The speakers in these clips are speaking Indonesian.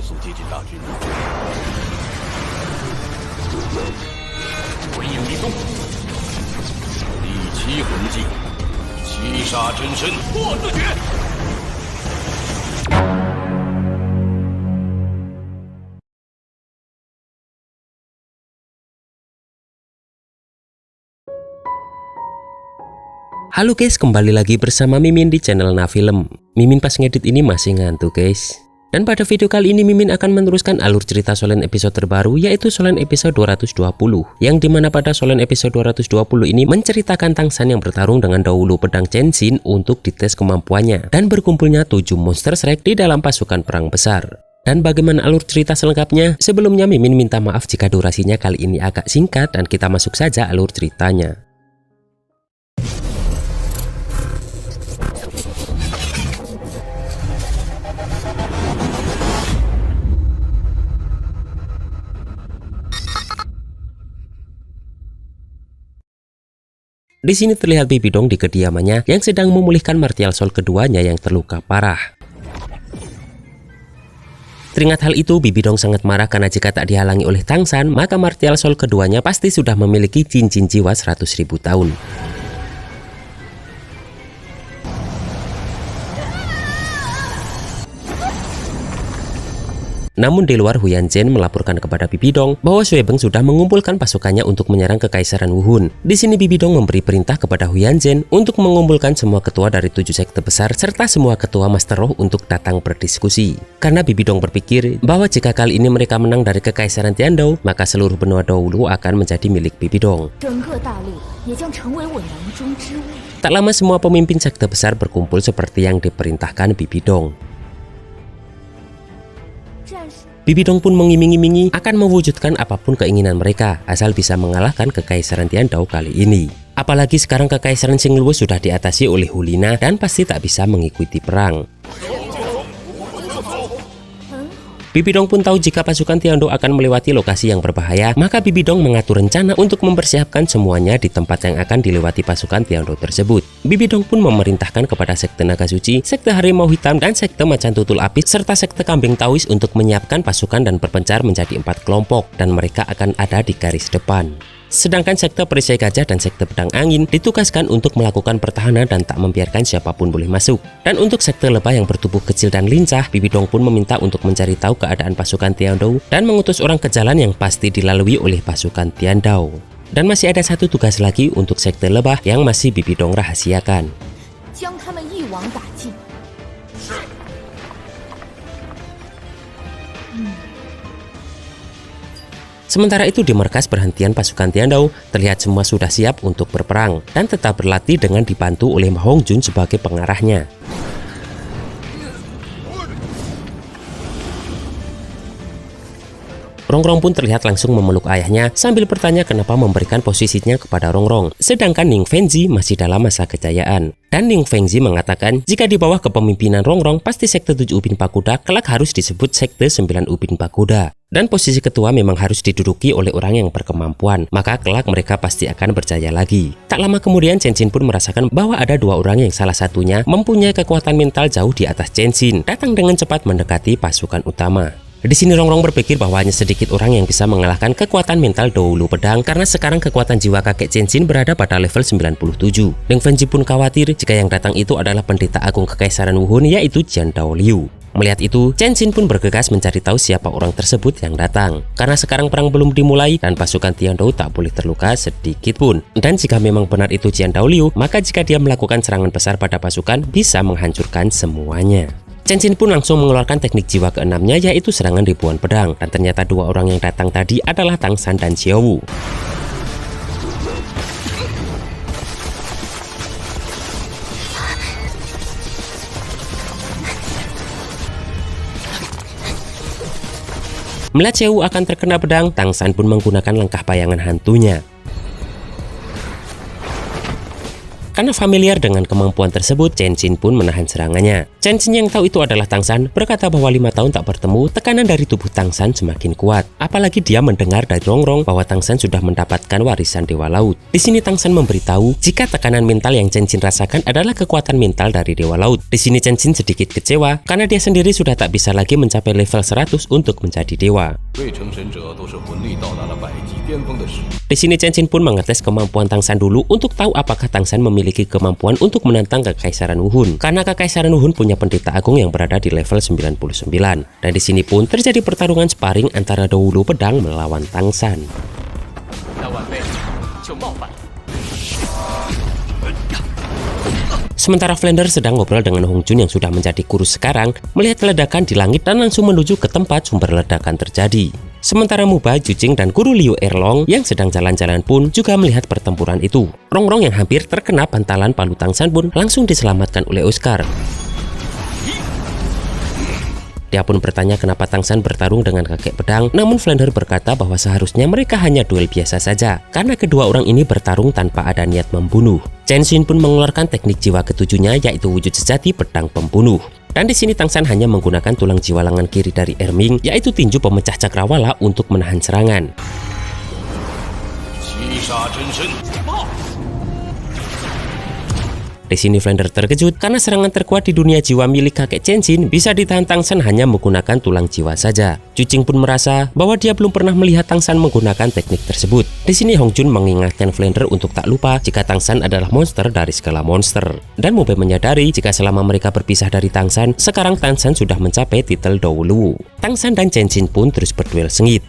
速接近大军。回应立功，第7魂技，七杀真身破自诀。Halo guys, kembali lagi bersama Mimin di channel Nafilm. Mimin pas ngedit ini masih ngantuk guys. Dan pada video kali ini Mimin akan meneruskan alur cerita Solen episode terbaru, yaitu Solen episode 220. Yang dimana pada Solen episode 220 ini menceritakan Tang San yang bertarung dengan dahulu pedang Chenshin untuk dites kemampuannya. Dan berkumpulnya 7 monster Shrek di dalam pasukan perang besar. Dan bagaimana alur cerita selengkapnya? Sebelumnya Mimin minta maaf jika durasinya kali ini agak singkat, dan kita masuk saja alur ceritanya. Di sini terlihat Bibi Dong di kediamannya yang sedang memulihkan martial soul keduanya yang terluka parah. Teringat hal itu, Bibi Dong sangat marah karena jika tak dihalangi oleh Tang San, maka martial soul keduanya pasti sudah memiliki cincin jiwa 100.000 tahun. Namun di luar, Huyan Zhen melaporkan kepada Bibi Dong bahwa Sui Beng sudah mengumpulkan pasukannya untuk menyerang Kekaisaran Wuhun. Di sini Bibi Dong memberi perintah kepada Huyan Zhen untuk mengumpulkan semua ketua dari 7 sekte besar serta semua ketua Master Roh untuk datang berdiskusi. Karena Bibi Dong berpikir bahwa jika kali ini mereka menang dari Kekaisaran Tiandou, maka seluruh benua dahulu akan menjadi milik Bibi Dong. Tak lama semua pemimpin sekte besar berkumpul seperti yang diperintahkan Bibi Dong. Bibi Dong pun mengiming-imingi akan mewujudkan apapun keinginan mereka asal bisa mengalahkan Kekaisaran Tiandou kali ini. Apalagi sekarang Kekaisaran Xingluo sudah diatasi oleh Hulina dan pasti tak bisa mengikuti perang. Bibi Dong pun tahu jika pasukan Tiandou akan melewati lokasi yang berbahaya, maka Bibi Dong mengatur rencana untuk mempersiapkan semuanya di tempat yang akan dilewati pasukan Tiandou tersebut. Bibi Dong pun memerintahkan kepada sekte Naga Suci, sekte Harimau Hitam, dan sekte Macan Tutul Api, serta sekte Kambing Taois untuk menyiapkan pasukan dan berpencar menjadi 4 kelompok, dan mereka akan ada di garis depan. Sedangkan sekte Perisai Gajah dan sekte Pedang Angin ditugaskan untuk melakukan pertahanan dan tak membiarkan siapapun boleh masuk. Dan untuk sekte Lebah yang bertubuh kecil dan lincah, Bibi Dong pun meminta untuk mencari tahu keadaan pasukan Tiandou dan mengutus orang ke jalan yang pasti dilalui oleh pasukan Tiandou. Dan masih ada satu tugas lagi untuk sekte Lebah yang masih Bibi Dong rahasiakan. Sementara itu di markas perhentian pasukan Tiandou, terlihat semua sudah siap untuk berperang dan tetap berlatih dengan dibantu oleh Ma Hongjun sebagai pengarahnya. Rongrong pun terlihat langsung memeluk ayahnya sambil bertanya kenapa memberikan posisinya kepada Rongrong, sedangkan Ning Fengzi masih dalam masa kejayaan. Dan Ning Fengzi mengatakan jika di bawah kepemimpinan Rongrong, pasti sekte 7 Upin Pagoda kelak harus disebut sekte 9 Upin Pagoda. Dan posisi ketua memang harus diduduki oleh orang yang berkemampuan, maka kelak mereka pasti akan berjaya lagi. Tak lama kemudian Chenshin pun merasakan bahwa ada 2 orang yang salah satunya mempunyai kekuatan mental jauh di atas Chenshin, datang dengan cepat mendekati pasukan utama. Di sini Rongrong berpikir bahwa hanya sedikit orang yang bisa mengalahkan kekuatan mental dahulu pedang, karena sekarang kekuatan jiwa kakek Chenshin berada pada level 97. Ning Fengzi pun khawatir jika yang datang itu adalah pendeta agung Kekaisaran Wuhun, yaitu Jian Daoliu. Melihat itu, Chenshin pun bergegas mencari tahu siapa orang tersebut yang datang. Karena sekarang perang belum dimulai dan pasukan Tiandou tak boleh terluka sedikit pun. Dan jika memang benar itu Jian Daoliu, maka jika dia melakukan serangan besar pada pasukan, bisa menghancurkan semuanya. Chenshin pun langsung mengeluarkan teknik jiwa ke-6-nya, yaitu serangan ribuan pedang. Dan ternyata 2 orang yang datang tadi adalah Tang San dan Xiao Wu. Melihat Xiao Wu akan terkena pedang, Tang San pun menggunakan langkah bayangan hantunya. Karena familiar dengan kemampuan tersebut, Chenshin pun menahan serangannya. Chen Xin yang tahu itu adalah Tang San berkata bahwa 5 tahun tak bertemu, tekanan dari tubuh Tang San semakin kuat. Apalagi dia mendengar dari Rongrong bahwa Tang San sudah mendapatkan warisan Dewa Laut. Di sini Tang San memberitahu jika tekanan mental yang Chen Xin rasakan adalah kekuatan mental dari Dewa Laut. Di sini Chen Xin sedikit kecewa karena dia sendiri sudah tak bisa lagi mencapai level 100 untuk menjadi dewa. Di sini Chen Xin pun mengetes kemampuan Tang San dulu untuk tahu apakah Tang San memiliki kemampuan untuk menantang Kekaisaran Wuhun. Karena Kekaisaran Wuhun punya pendeta agung yang berada di level 99. Dan di sini pun terjadi pertarungan sparring antara Dou Lu Pedang melawan Tang San. Sementara Flander sedang ngobrol dengan Hong Jun yang sudah menjadi kurus sekarang, melihat ledakan di langit dan langsung menuju ke tempat sumber ledakan terjadi. Sementara Muba, Jujing, dan guru Liu Erlong yang sedang jalan-jalan pun juga melihat pertempuran itu. Rongrong yang hampir terkena bantalan palu Tang San pun langsung diselamatkan oleh Oscar. Dia pun bertanya kenapa Tang San bertarung dengan kakek pedang, namun Flander berkata bahwa seharusnya mereka hanya duel biasa saja, karena kedua orang ini bertarung tanpa ada niat membunuh. Chen Xin pun mengeluarkan teknik jiwa ketujuhnya, yaitu wujud sejati pedang pembunuh. Dan di sini Tang San hanya menggunakan tulang jiwa lengan kiri dari Erming, yaitu tinju pemecah cakrawala untuk menahan serangan. Di sini Flander terkejut karena serangan terkuat di dunia jiwa milik kakek Chen Xin bisa ditahan Tang San hanya menggunakan tulang jiwa saja. Jujing pun merasa bahwa dia belum pernah melihat Tang San menggunakan teknik tersebut. Di sini Hong Jun mengingatkan Flander untuk tak lupa jika Tang San adalah monster dari segala monster. Dan Mube menyadari jika selama mereka berpisah dari Tang San, sekarang Tang San sudah mencapai titel Dou Lu. Tang San dan Chen Xin pun terus berduel sengit.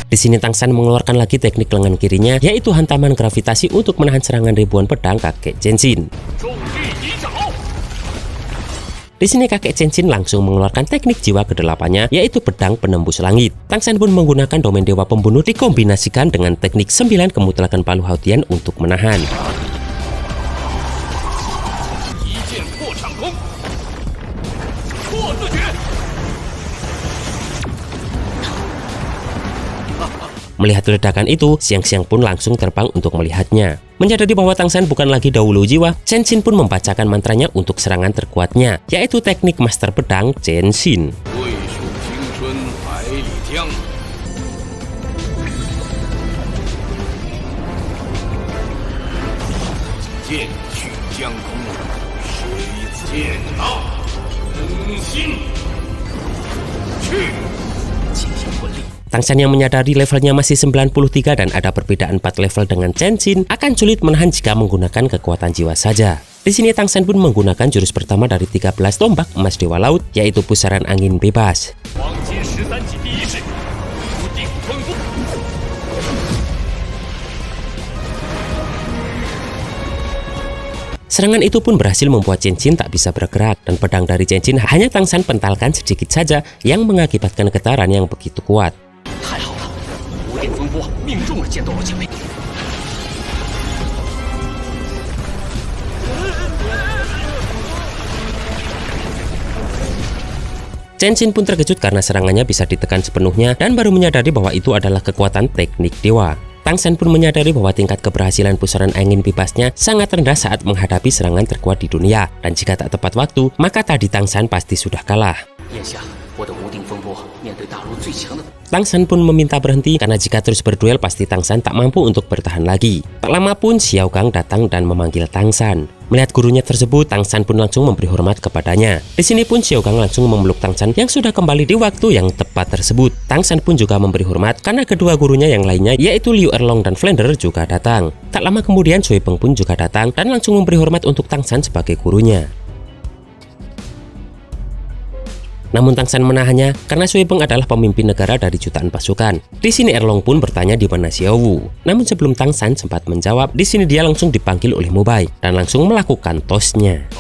Di sini Tang San mengeluarkan lagi teknik lengan kirinya, yaitu hantaman gravitasi untuk menahan serangan ribuan pedang kakek Chen Xin. Di sini kakek Chen Xin langsung mengeluarkan teknik jiwa ke-8-nya, yaitu pedang penembus langit. Tang San pun menggunakan domain dewa pembunuh dikombinasikan dengan teknik 9 kemutlakan palu Hautian untuk menahan. Melihat ledakan itu, Xiang pun langsung terbang untuk melihatnya. Menyadari bahwa Tang San bukan lagi Dou Lu jiwa, Chen Xin pun membacakan mantranya untuk serangan terkuatnya, yaitu teknik master pedang Chen Xin. Tang San yang menyadari levelnya masih 93 dan ada perbedaan 4 level dengan Chen Xin akan sulit menahan jika menggunakan kekuatan jiwa saja. Di sini Tang San pun menggunakan jurus pertama dari 13 tombak emas Dewa Laut, yaitu pusaran angin bebas. Serangan itu pun berhasil membuat Chen Xin tak bisa bergerak, dan pedang dari Chen Xin hanya Tang San pentalkan sedikit saja yang mengakibatkan getaran yang begitu kuat. Chen Xin pun terkejut karena serangannya bisa ditekan sepenuhnya dan baru menyadari bahwa itu adalah kekuatan teknik dewa. Tang San pun menyadari bahwa tingkat keberhasilan pusaran angin bebasnya sangat rendah saat menghadapi serangan terkuat di dunia, dan jika tak tepat waktu, maka tadi Tang San pasti sudah kalah. Tang San pun meminta berhenti karena jika terus berduel pasti Tang San tak mampu untuk bertahan lagi. Tak lama pun Xiao Gang datang dan memanggil Tang San. Melihat gurunya tersebut, Tang San pun langsung memberi hormat kepadanya. Di sini pun Xiao Gang langsung memeluk Tang San yang sudah kembali di waktu yang tepat tersebut. Tang San pun juga memberi hormat karena kedua gurunya yang lainnya, yaitu Liu Erlong dan Flander, juga datang. Tak lama kemudian Sui Peng pun juga datang dan langsung memberi hormat untuk Tang San sebagai gurunya. Namun Tang San menahannya karena Sui Peng adalah pemimpin negara dari jutaan pasukan. Di sini Erlong pun bertanya di mana Xiao Wu. Namun sebelum Tang San sempat menjawab, di sini dia langsung dipanggil oleh Mubai dan langsung melakukan tosnya.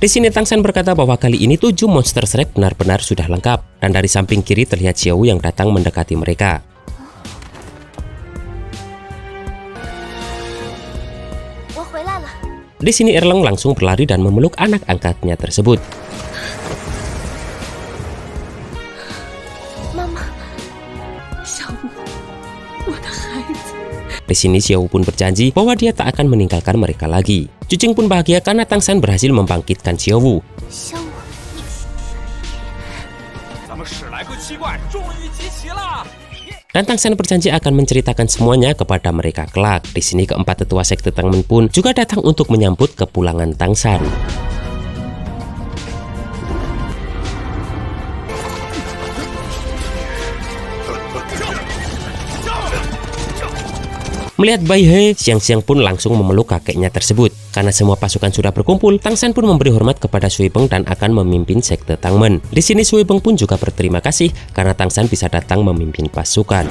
Di sini Tang San berkata bahwa kali ini 7 monster Shrek benar-benar sudah lengkap, dan dari samping kiri terlihat Xiao Wu yang datang mendekati mereka. Di sini Erlong langsung berlari dan memeluk anak angkatnya tersebut. Di sini Xiao pun berjanji bahwa dia tak akan meninggalkan mereka lagi. Zhu Jing pun bahagia karena Tang San berhasil membangkitkan Xiao Wu. Dan Tang San berjanji akan menceritakan semuanya kepada mereka kelak. Di sini keempat tetua sekte Tangmen pun juga datang untuk menyambut kepulangan Tang San. Melihat Bai He, siang-siang pun langsung memeluk kakeknya tersebut. Karena semua pasukan sudah berkumpul, Tang San pun memberi hormat kepada Sui Peng dan akan memimpin sekte Tangmen. Di sini Sui Peng pun juga berterima kasih karena Tang San bisa datang memimpin pasukan.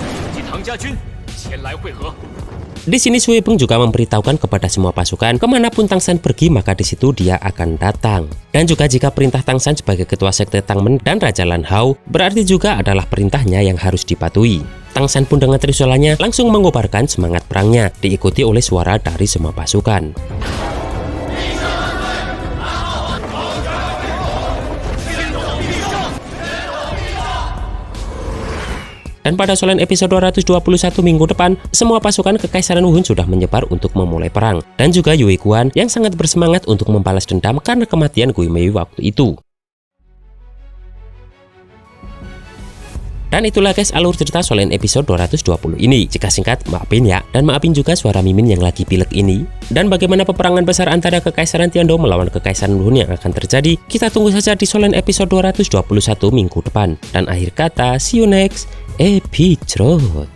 Di sini Sui Peng juga memberitahukan kepada semua pasukan kemanapun Tang San pergi maka di situ dia akan datang. Dan juga jika perintah Tang San sebagai ketua sekte Tangmen dan Raja Lan Hao berarti juga adalah perintahnya yang harus dipatuhi. Tang San pun dengan trisulannya langsung mengobarkan semangat perangnya, diikuti oleh suara dari semua pasukan. Dan pada Solen episode 221 minggu depan, semua pasukan Kekaisaran Wuhan sudah menyebar untuk memulai perang. Dan juga Yue Guan yang sangat bersemangat untuk membalas dendam karena kematian Gui Mei waktu itu. Dan itulah guys alur cerita Solen episode 220 ini. Jika singkat, maafin ya. Dan maafin juga suara Mimin yang lagi pilek ini. Dan bagaimana peperangan besar antara Kekaisaran Tiandou melawan Kekaisaran Wuhan yang akan terjadi, kita tunggu saja di Solen episode 221 minggu depan. Dan akhir kata, see you next episode.